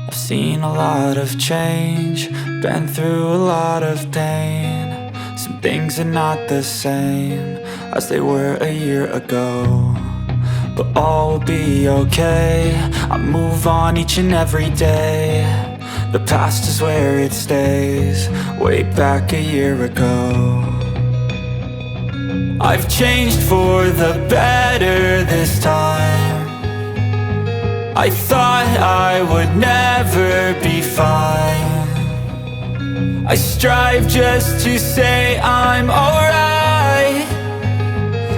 I've seen a lot of change, been through a lot of pain. Some things are not the same as they were a year ago, but all will be okay. I move on each and every day. The past is where it stays, way back a year ago. I've changed for the better this time. I thought I would never be fine. I strive just to say I'm alright,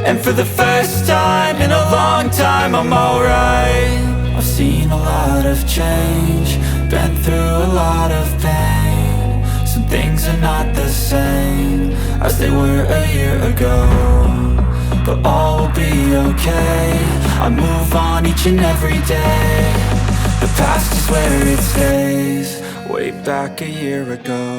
and for the first time in a long time I'm alright. I've seen a lot of change, been through a lot of pain. Some things are not the same as they were a year ago, but all will be okay. I move on each and every day. The past is where it stays, way back a year ago.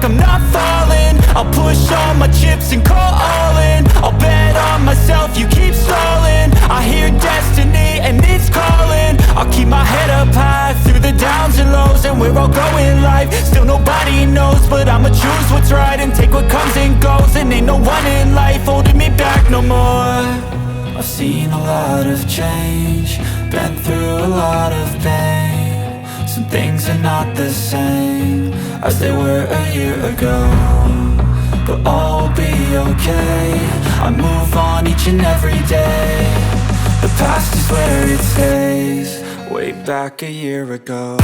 I'm not falling, I'll push all my chips and call all in. I'll bet on myself, you keep stalling. I hear destiny and it's calling. I'll keep my head up high through the downs and lows, and we're all going life. Still nobody knows, but I'ma choose what's right and take what comes and goes. And ain't no one in life holding me back no more. I've seen a lot of change, been through a lot of pain. Some things are not the same as they were a year ago, but all will be okay. I move on each and every day. The past is where it stays, way back a year ago.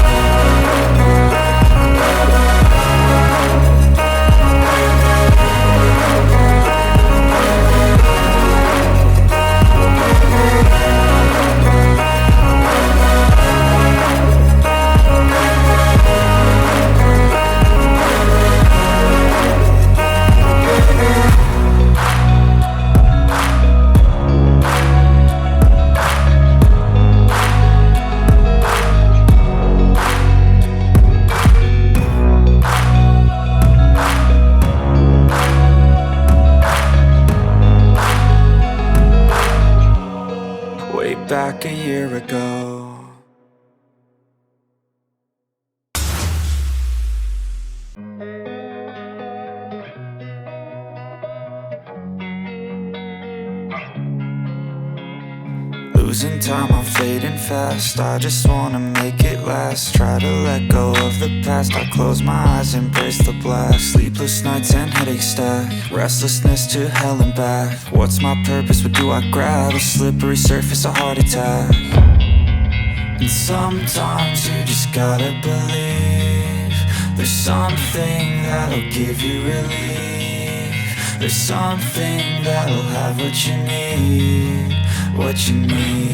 Back a year ago. Losing time, I'm fading fast. I just wanna make it last. Try to let go of the past. I close my eyes, embrace the blast. Sleepless nights and headaches stack. Restlessness to hell and back. What's my purpose? What do I grab? A slippery surface, a heart attack. And sometimes you just gotta believe there's something that'll give you relief. There's something that'll have what you need, what you need.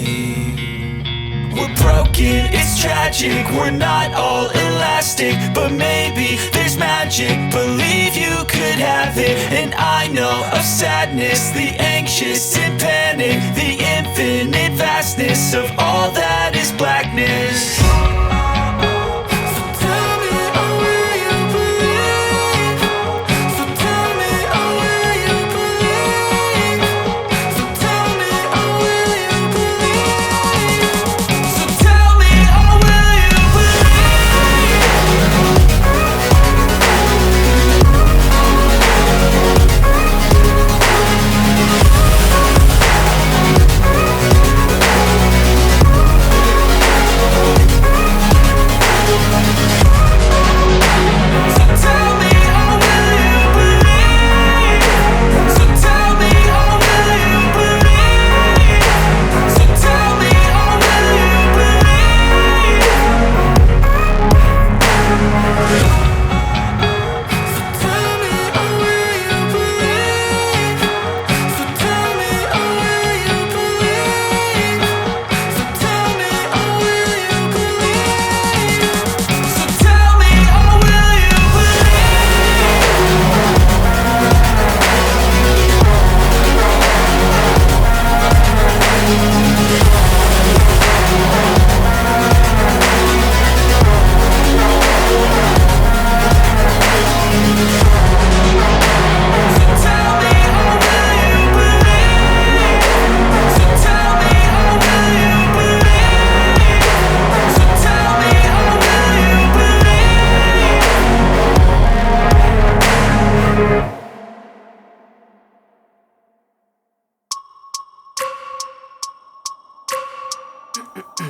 We're broken, it's tragic, we're not all elastic, but maybe there's magic. Believe you could have it, and I know of sadness, the anxious and panic, the infinite vastness of all that is blackness. I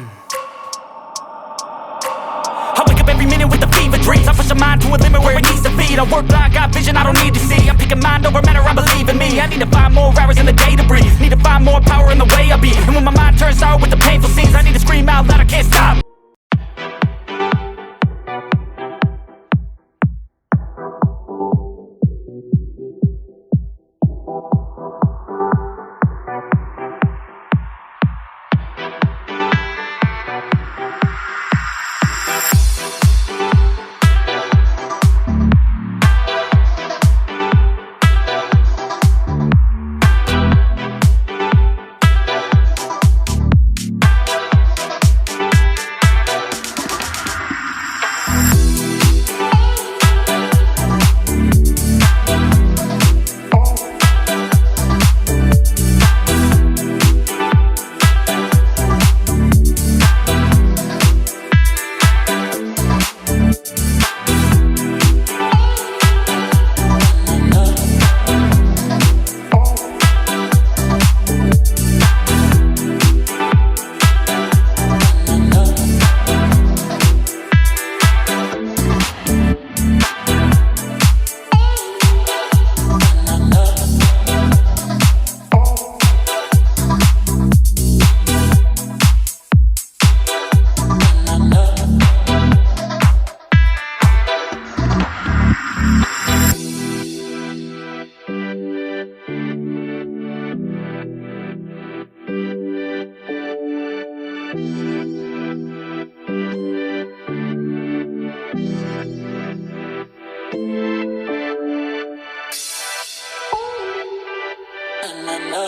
wake up every minute with the fever dreams. I push my mind to a limit where it needs to be. I work blind, got vision I don't need to see. I'm picking mind over matter, I believe in me. I need to find more hours in the day to breathe. Need to find more power in the way I be. And when my mind turns sour with the painful scenes, I need to scream out loud, I can't stop. Na na na.